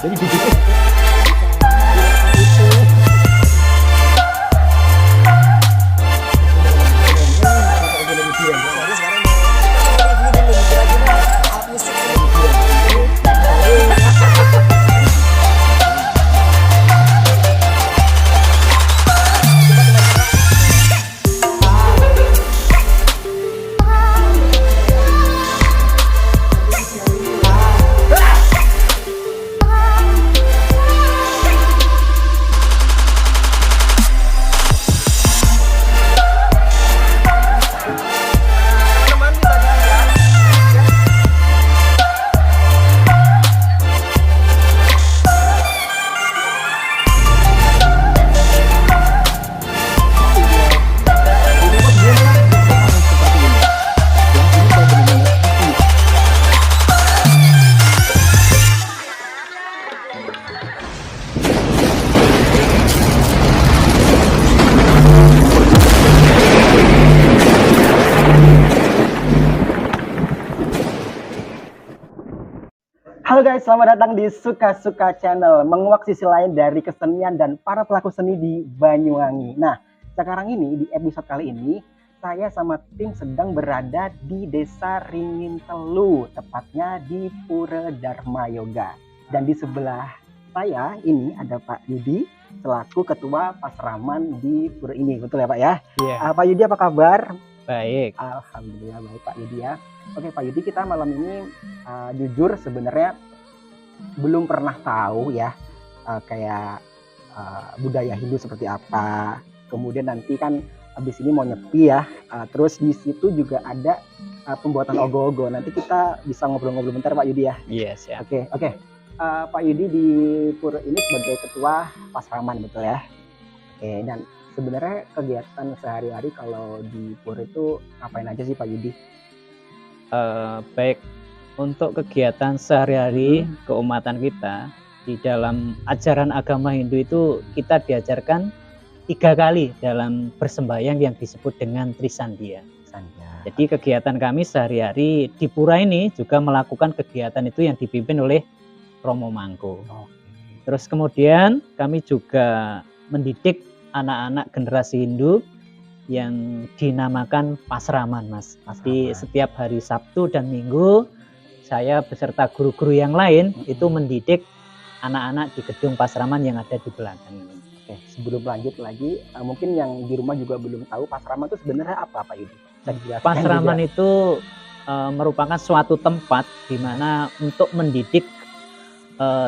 Jadi bibitnya bisa dilakukan itu. Jadi sekarang mau kita review dulu kira-kira alat musik teman-teman bisa lihat ya. Ini kok dia seperti ini. Ya, ini saya benar-benar happy. Halo guys, selamat datang di Suka-Suka Channel, menguak sisi lain dari kesenian dan para pelaku seni di Banyuwangi. Nah, sekarang ini di episode kali ini, saya sama tim sedang berada di Desa Ringin Telu, tepatnya di Pura Dharma Yoga. Dan di sebelah saya ini ada Pak Yudi, selaku Ketua Pasraman di Pura ini. Betul ya Pak ya? Iya, Pak Yudi apa kabar? baik. Alhamdulillah baik Pak Yudi ya. Oke Pak Yudi, kita malam ini jujur sebenarnya belum pernah tahu ya kayak budaya Hindu seperti apa. Kemudian nanti kan habis ini mau nyepi ya. Terus di situ juga ada pembuatan ogoh-ogoh. Nanti kita bisa ngobrol-ngobrol bentar Pak Yudi ya. Iya, siap. Oke. Pak Yudi di Pura ini sebagai Ketua Pasraman betul ya. Oke, dan sebenarnya kegiatan sehari-hari kalau di Pura itu ngapain aja sih Pak Yudi? Baik, untuk kegiatan sehari-hari keumatan kita di dalam ajaran agama Hindu itu kita diajarkan 3 kali dalam bersembahyang yang disebut dengan Trisandia. Sanja. Jadi kegiatan kami sehari-hari di pura ini juga melakukan kegiatan itu yang dipimpin oleh Romo Mangku. Oke. Terus kemudian kami juga mendidik anak-anak generasi Hindu yang dinamakan Pasraman, Mas. Di Pasraman. setiap hari Sabtu dan Minggu saya beserta guru-guru yang lain itu mendidik anak-anak di gedung Pasraman yang ada di belakang ini. Oke, sebelum lanjut lagi, mungkin yang di rumah juga belum tahu Pasraman itu sebenarnya apa Pak Yudi? Bisa dijelaskan Pasraman juga? itu merupakan suatu tempat di mana untuk mendidik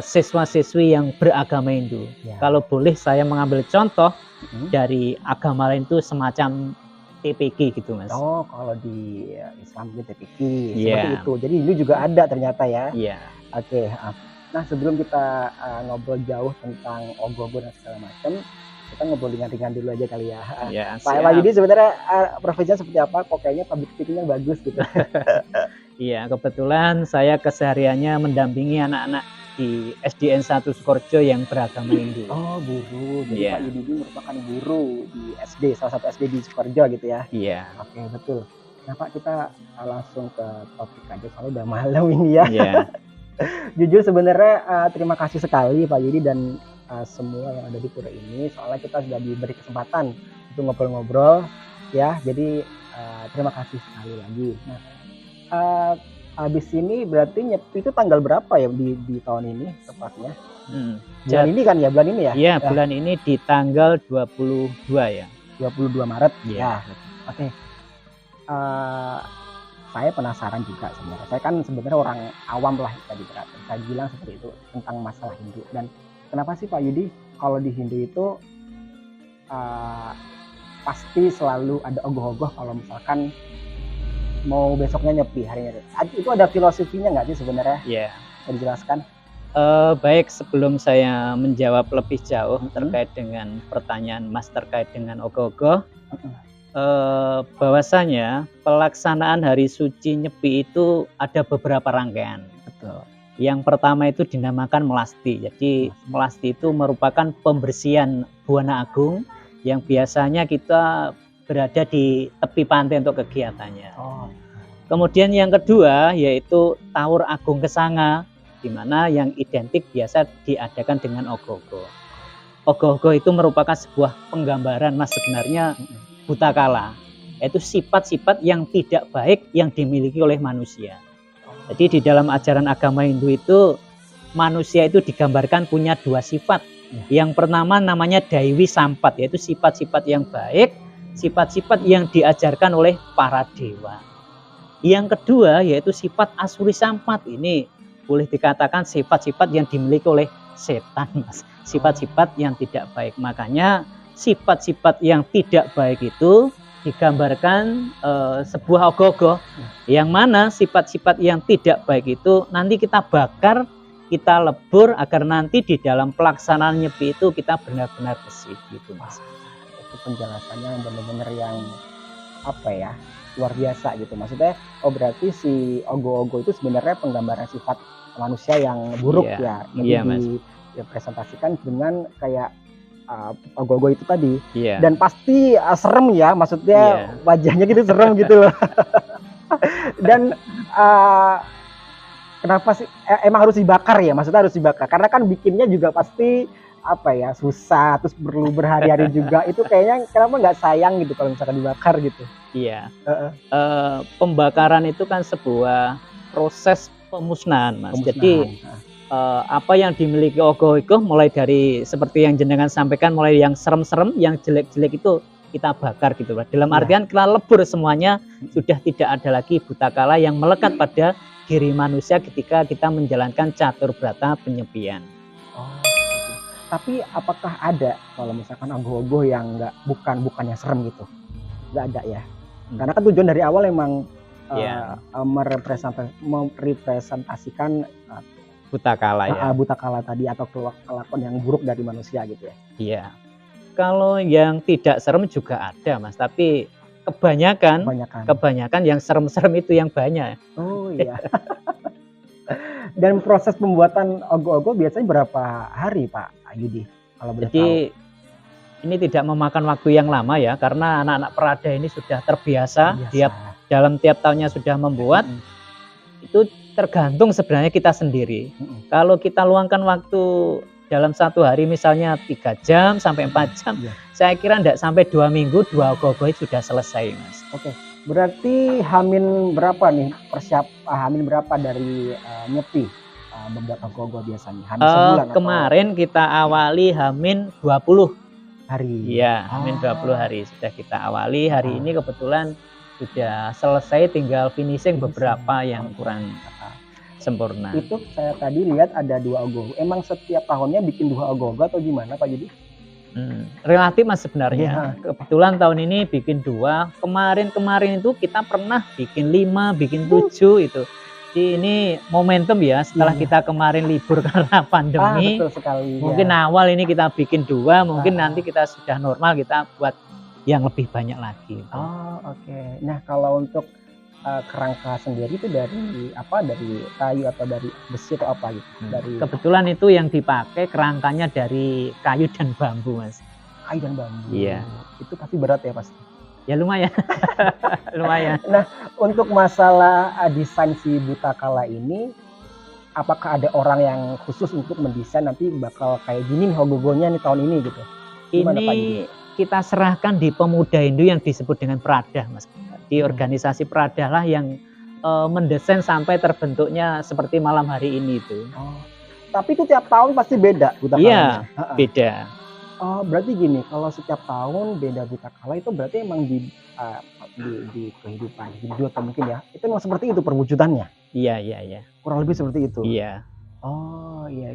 siswa-siswi yang beragama Hindu. Ya. Kalau boleh saya mengambil contoh Mhm. dari agama lain itu semacam TPQ gitu, Mas. Oh, kalau di Islam itu TPQ seperti Iya. itu. Jadi ini juga ada ternyata ya. Iya. Oke. Nah sebelum kita ngobrol jauh tentang ogoh-ogoh dan segala macam, kita ngobrol ringan-ringan dulu aja kali ya. Ya, Pak Yudi sebenarnya profesinya seperti apa? Kok kayaknya public speaking-nya bagus gitu. Iya, kebetulan saya kesehariannya mendampingi anak-anak di SDN 1 Sukorejo yang beragama Hindu. Oh, guru. Jadi Iya. Pak Yudi ini merupakan guru di SD, salah satu SD di Sukorejo gitu ya. Iya. Oke, betul. Nah Pak, kita langsung ke topik aja, soalnya udah malam ini ya. Iya. Jujur sebenarnya terima kasih sekali Pak Yudi dan semua yang ada di Pura ini, soalnya kita sudah diberi kesempatan untuk ngobrol-ngobrol ya. Jadi terima kasih sekali lagi. Nah, habis ini berarti nyepi itu tanggal berapa ya di tahun ini tepatnya? Bulan ini kan ya, bulan ini ya? Iya, bulan ini di tanggal 22 ya. 22 Maret. Iya. Ya. Oke. Saya penasaran juga sebenarnya. Saya kan sebenarnya orang awam lah tadi saya bilang seperti itu tentang masalah Hindu. Dan kenapa sih Pak Yudi kalau di Hindu itu pasti selalu ada ogoh-ogoh kalau misalkan mau besoknya nyepi harinya itu ada filosofinya nggak sih sebenarnya? Iya. Bisa dijelaskan? Baik, sebelum saya menjawab lebih jauh terkait dengan pertanyaan Mas terkait dengan ogoh-ogoh, bahwasanya pelaksanaan hari suci Nyepi itu ada beberapa rangkaian. Betul. Yang pertama itu dinamakan melasti. Jadi melasti itu merupakan pembersihan Buana Agung yang biasanya kita berada di tepi pantai untuk kegiatannya. Oh. Kemudian yang kedua yaitu Taur Agung Kesanga di mana yang identik biasa diadakan dengan ogoh-ogoh. Ogoh-ogoh itu merupakan sebuah penggambaran Mas sebenarnya buta kala, yaitu sifat-sifat yang tidak baik yang dimiliki oleh manusia. Jadi di dalam ajaran agama Hindu itu manusia itu digambarkan punya dua sifat. Yang pertama namanya Daiwi Sampat, yaitu sifat-sifat yang baik, sifat-sifat yang diajarkan oleh para dewa. Yang kedua yaitu sifat Asuri Sampat, ini boleh dikatakan sifat-sifat yang dimiliki oleh setan, Mas. Sifat-sifat yang tidak baik. Makanya sifat-sifat yang tidak baik itu digambarkan sebuah ogoh-ogoh, yang mana sifat-sifat yang tidak baik itu nanti kita bakar, kita lebur agar nanti di dalam pelaksanaan nyepi itu kita benar-benar bersih gitu, Mas. Itu penjelasannya benar-benar yang apa ya, luar biasa gitu. Maksudnya berarti si ogoh-ogoh itu sebenarnya penggambaran sifat manusia yang buruk ya. Jadi dipresentasikan dengan kayak ogoh-ogoh itu tadi. Dan pasti serem ya, maksudnya wajahnya gitu serem gitu loh. Dan kenapa sih emang harus dibakar ya? Maksudnya harus dibakar karena kan bikinnya juga pasti apa ya, susah, terus perlu berhari-hari juga. Itu kayaknya kenapa nggak sayang gitu kalau misalkan dibakar gitu? Iya. Pembakaran itu kan sebuah proses pemusnahan, Mas. Jadi apa yang dimiliki ogoh-ogoh mulai dari seperti yang jenengan sampaikan, mulai yang serem-serem, yang jelek-jelek itu kita bakar gitu, Pak. Dalam artian kita lebur semuanya, sudah tidak ada lagi buta kala yang melekat pada diri manusia ketika kita menjalankan catur brata penyepian. Tapi apakah ada kalau misalkan ogoh-ogoh yang bukan yang serem gitu? Nggak ada ya? Karena kan tujuan dari awal emang merepresentasikan buta kala ya. Buta kala tadi atau kelakuan yang buruk dari manusia gitu ya. Iya. Kalau yang tidak serem juga ada, Mas, tapi kebanyakan yang serem-serem itu yang banyak. Oh iya. Dan proses pembuatan ogoh-ogoh biasanya berapa hari, Pak Yudi? Kalau boleh tahu. Jadi ini tidak memakan waktu yang lama ya, karena anak-anak perada ini sudah terbiasa. Dia dalam tiap tahunnya sudah membuat. Itu tergantung sebenarnya kita sendiri. Kalau kita luangkan waktu dalam satu hari misalnya 3 jam sampai 4 jam, saya kira tidak sampai 2 minggu 2 ogoh-ogoh sudah selesai, Mas. Oke, berarti hamin berapa nih hamin berapa dari nyepi membuat ogoh-ogoh biasanya? Hamin sebulan kemarin atau? Kita awali hamin 20 hari. Iya, hamin 20 hari sudah kita awali. Hari ini kebetulan sudah selesai, tinggal finishing beberapa yang kurang sempurna. Itu saya tadi lihat ada 2 ogoh. Emang setiap tahunnya bikin 2 ogoh atau gimana, Pak Yudi? Relatif, Mas, sebenarnya. Kebetulan tahun ini bikin 2. Kemarin itu kita pernah bikin 5, bikin 7 itu. Jadi ini momentum ya, setelah kita kemarin libur karena pandemi. Betul sekali. Mungkin awal ini kita bikin 2, mungkin nanti kita sudah normal kita buat yang lebih banyak lagi. Oke. Nah, kalau untuk kerangka sendiri itu dari apa? Dari kayu atau dari besi atau apa gitu? Kebetulan itu yang dipakai kerangkanya dari kayu dan bambu, Mas. Kayu dan bambu. Iya. Itu pasti berat ya pasti. Ya lumayan. Lumayan. Nah, untuk masalah desain si buta kala ini, apakah ada orang yang khusus untuk mendesain nanti bakal kayak gini nih ogoh-ogohnya nih tahun ini gitu? Gimana, Pak Yudi? Kita serahkan di pemuda Hindu yang disebut dengan Prada, Mas. Di organisasi Prada lah yang mendesain sampai terbentuknya seperti malam hari ini itu. Tapi itu tiap tahun pasti beda buta kalanya? Iya, beda. Berarti gini, kalau setiap tahun beda buta kala itu berarti emang di kehidupan hidup atau mungkin ya, itu memang seperti itu perwujudannya? Iya. Kurang lebih seperti itu? Iya. Iya.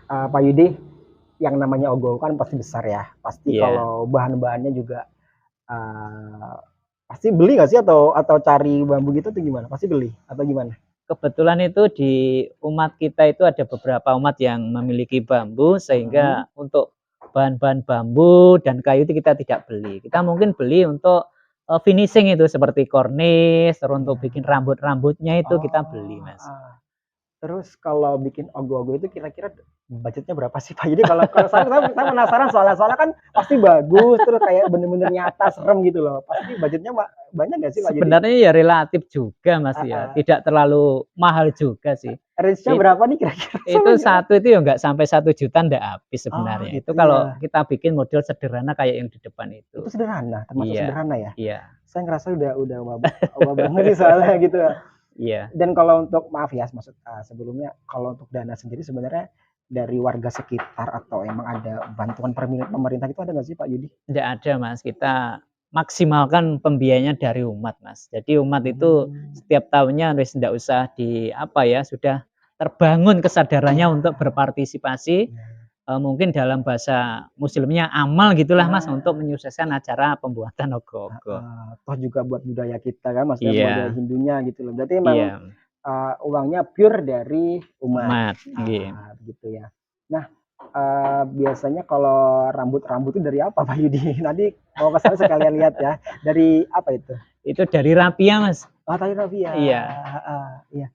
Pak Yudi, yang namanya ogoh kan pasti besar ya, pasti kalau bahan-bahannya juga pasti beli nggak sih atau cari bambu gitu tuh gimana? Pasti beli atau gimana? Kebetulan itu di umat kita itu ada beberapa umat yang memiliki bambu, sehingga untuk bahan-bahan bambu dan kayu itu kita tidak beli. Kita mungkin beli untuk finishing itu seperti kornis, terus untuk bikin rambut-rambutnya itu kita beli, Mas. Terus kalau bikin ogoh-ogoh itu kira-kira budgetnya berapa sih, Pak? Jadi kalau saya penasaran soalnya kan pasti bagus, terus kayak bener-bener nyata, serem gitu loh. Pasti budgetnya banyak nggak sih, Pak? Sebenarnya ya relatif juga, Mas ya. Tidak terlalu mahal juga sih. Range-nya It- berapa nih kira-kira? Itu satu itu ya nggak sampai 1 juta nggak habis sebenarnya. gitu Itu kalau ya. kita bikin model sederhana kayak yang di depan itu. Itu sederhana, termasuk Iya, sederhana ya? iya, Saya ngerasa udah wah banget sih soalnya gitu. iya. Dan kalau untuk maaf ya, sebelumnya kalau untuk dana sendiri sebenarnya dari warga sekitar atau emang ada bantuan pemerintah itu ada nggak sih Pak Yudi? Nggak ada Mas, kita maksimalkan pembiayanya dari umat Mas. Jadi umat itu setiap tahunnya wis nggak usah sudah terbangun kesadarannya untuk berpartisipasi. Mungkin dalam bahasa muslimnya amal gitulah Mas untuk menyukseskan acara pembuatan ogoh-ogoh. Toh juga buat budaya kita kan, maksudnya Iya. budaya Hindunya gitu loh. Berarti emang Iya, uangnya pure dari umat. umat. Iya. Gitu ya. Nah, biasanya kalau rambut itu dari apa Pak Yudi? Nanti mau ke sana sekalian lihat ya. Dari apa itu? Itu dari rapia Mas. Tali rafia. Iya. Iya.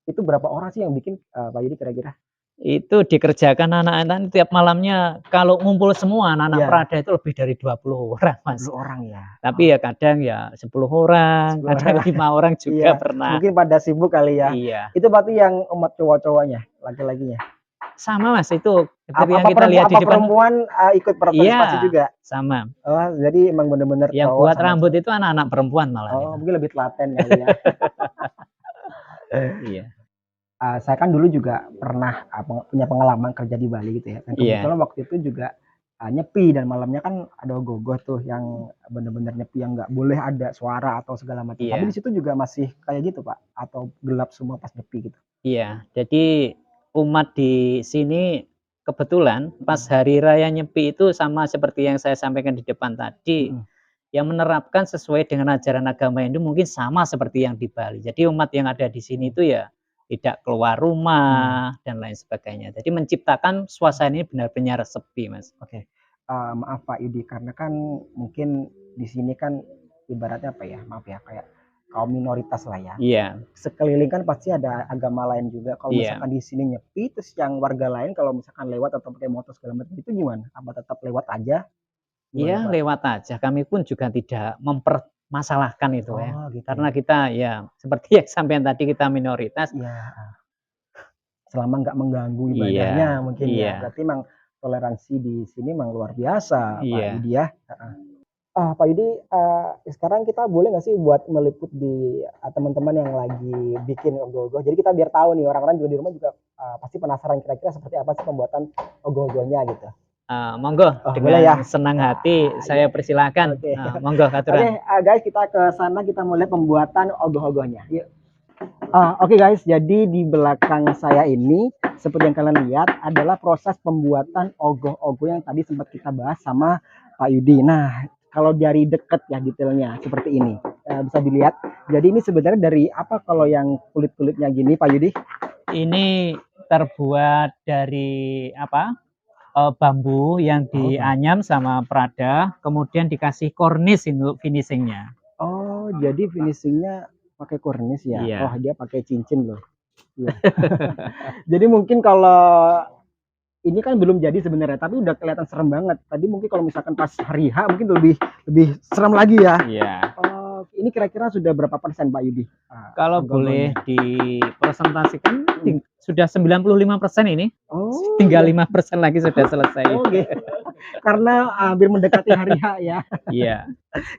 Itu berapa orang sih yang bikin Pak Yudi kira-kira? Itu dikerjakan anak-anak tiap malamnya kalau ngumpul semua anak-anak Iya. Prada itu lebih dari 20 orang Mas. 10 orang ya. Tapi ya kadang ya 10 orang, 10 kadang 5 orang Iya, juga pernah. Mungkin pada sibuk kali ya. Iya. Itu berarti yang umat cowok-cowoknya, laki-lakinya. Sama Mas itu seperti yang Apa kita lihat di depan perempuan ikut berpartisipasi Iya. juga? sama. Oh, jadi emang bener-bener Yang cowok buat sama rambut itu anak-anak perempuan malah cewek. itu. Mungkin lebih telaten kali ya. Iya. Saya kan dulu juga pernah punya pengalaman kerja di Bali gitu ya. Dan Iya. kebetulan waktu itu juga nyepi dan malamnya kan ada ogoh-ogoh tuh yang bener-bener nyepi yang nggak boleh ada suara atau segala macam. Iya. Tapi di situ juga masih kayak gitu Pak, atau gelap semua pas nyepi gitu. Iya, jadi umat di sini kebetulan pas hari raya Nyepi itu sama seperti yang saya sampaikan di depan tadi, yang menerapkan sesuai dengan ajaran agama Hindu mungkin sama seperti yang di Bali. Jadi umat yang ada di sini itu ya tidak keluar rumah dan lain sebagainya. Jadi menciptakan suasana ini benar-benar sepi, Mas. Oke. Maaf Pak Yudi, karena kan mungkin di sini kan ibaratnya apa ya, maaf ya, kayak kaum minoritas lah ya. Iya, Sekeliling kan pasti ada agama lain juga. Kalau Iya. misalkan di sini nyepi, terus yang warga lain kalau misalkan lewat atau pakai motor segala macam itu gimana? Apa tetap lewat aja? iya Gimana, Pak? lewat aja. Kami pun juga tidak mempermasalahkan itu ya. Oh, gitu. Karena kita ya seperti yang sampean tadi kita minoritas. Iya. Selama nggak mengganggu Iya, ibadahnya mungkin iya. ya. Berarti memang toleransi di sini memang luar biasa, Pak Iya. Yudi ya. Pak Yudi, sekarang kita boleh nggak sih buat meliput di teman-teman yang lagi bikin ogoh-ogoh. Jadi kita biar tahu nih, orang-orang juga di rumah juga pasti penasaran kira-kira seperti apa sih pembuatan ogoh-ogohnya gitu. Monggo boleh ya? dengan senang hati saya persilakan. Oke. Monggo Oke, katuran. guys, kita ke sana, kita mau lihat pembuatan ogoh-ogohnya. Yuk. Oke guys, jadi di belakang saya ini seperti yang kalian lihat adalah proses pembuatan ogoh-ogoh yang tadi sempat kita bahas sama Pak Yudi. Nah, kalau dari deket ya detailnya seperti ini, bisa dilihat. Jadi ini sebenarnya dari apa kalau yang kulit-kulitnya gini Pak Yudi? Ini terbuat dari bambu yang dianyam sama Prada, kemudian dikasih kornis untuk finishingnya. Oh, jadi finishingnya pakai kornis ya? Iya. Oh, dia pakai cincin loh. Iya. Jadi mungkin kalau ini kan belum jadi sebenarnya, tapi udah kelihatan serem banget. Tadi mungkin kalau misalkan pas hari H mungkin lebih serem lagi ya. Iya. Ini kira-kira sudah berapa persen Pak Yudi? Kalau boleh dipresentasikan sudah 95% ini. Oh, Tinggal 5% lagi sudah selesai. oh, gitu. Karena hampir mendekati hari H ya. Iya.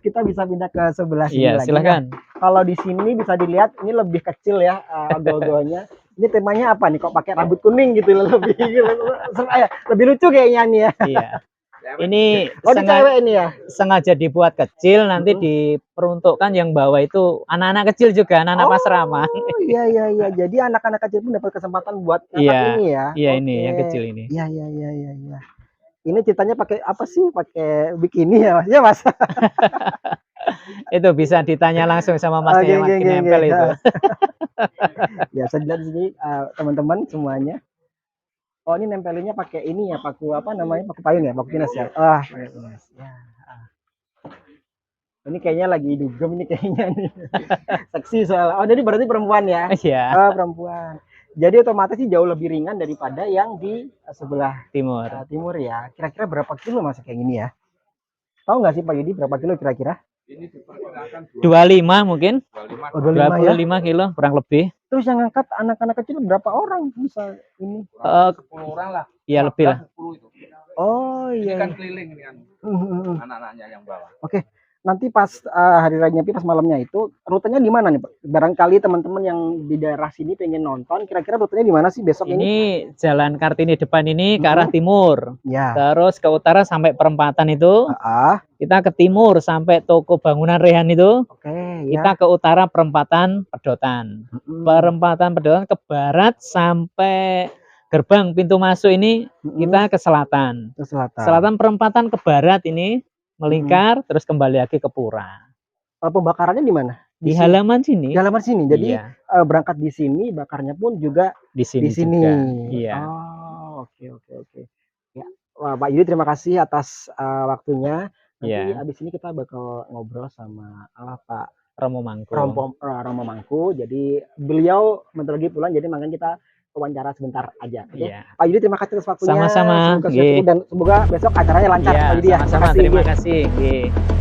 Kita bisa pindah ke sebelah sini Iya, lagi. silakan. Kalau di sini bisa dilihat ini lebih kecil ya ogoh-ogohnya. Ini temanya apa nih? Kok pakai rambut kuning gitu loh, lebih lucu kayaknya nih ya. Iya. Ini Oh, ini cewek ini ya. sengaja dibuat kecil, nanti diperuntukkan yang bawah itu anak-anak kecil juga, anak-anak asrama. Oh, iya. Jadi anak-anak kecil pun dapat kesempatan buat Iya. ngangkat ini ya. Iya, ini Oke. yang kecil ini. Iya. Ini ceritanya pakai apa sih? Pakai bikini ya, Mas? Ya, Mas. Itu bisa ditanya langsung sama masnya yang makin nempel itu. Ya, saya lihat di sini teman-teman semuanya. Oh, ini nempelinnya pakai ini ya, paku apa namanya? Paku payung ya, paku dinas ya. Paku dinas. Ya. Ini kayaknya lagi dugem ini kayaknya nih. Seksi soal. Oh, jadi berarti perempuan ya? Iya, Perempuan. Jadi otomatis sih jauh lebih ringan daripada yang di sebelah timur. timur ya. Kira-kira berapa kilo Mas kayak gini ya? Tahu nggak sih Pak Yudi berapa kilo kira-kira? Ini diperkirakan 25 mungkin, 25 Oh, 25 ya. 25 kilo kurang lebih. Terus yang ngangkat anak-anak kecil berapa orang bisa ini? Eh, 10 orang lah. ya lebih lah. 10 itu. Oh Ini iya. kan keliling ini kan Hmm. anak-anaknya yang bawa. Oke. Nanti pas hari raya Nyepi pas malamnya itu rutenya di mana nih, Pak? Barangkali teman-teman yang di daerah sini pengen nonton, kira-kira rutenya di mana sih besok ini? Ini Jalan Kartini depan ini ke arah timur. Ya. Terus ke utara sampai perempatan itu, kita ke timur sampai toko bangunan Rehan itu, Oke, kita ya. ke utara perempatan Pedotan. Perempatan Pedotan ke barat sampai gerbang pintu masuk ini kita ke selatan. ke selatan. Selatan perempatan ke barat ini melingkar terus kembali lagi ke Pura. Pembakarannya di mana? Di sini? halaman sini. Di halaman sini. Jadi Iya, berangkat di sini, bakarnya pun juga di sini di sini. juga. Iya. Oh, oke. Ya. Wah, Pak Yudi terima kasih atas waktunya. Nanti Iya. abis ini kita bakal ngobrol sama Pak Romo Mangku. Romo Mangku. Jadi beliau bentar lagi pulang, jadi makanya kita wawancara sebentar aja. Oke? Iya. Pak Yudi terima kasih atas waktunya. Sama-sama. Semoga sukses dan semoga besok acaranya lancar. Iya, Pak Yudi ya. sama-sama. Terima kasih. Terima kasih. Nggih.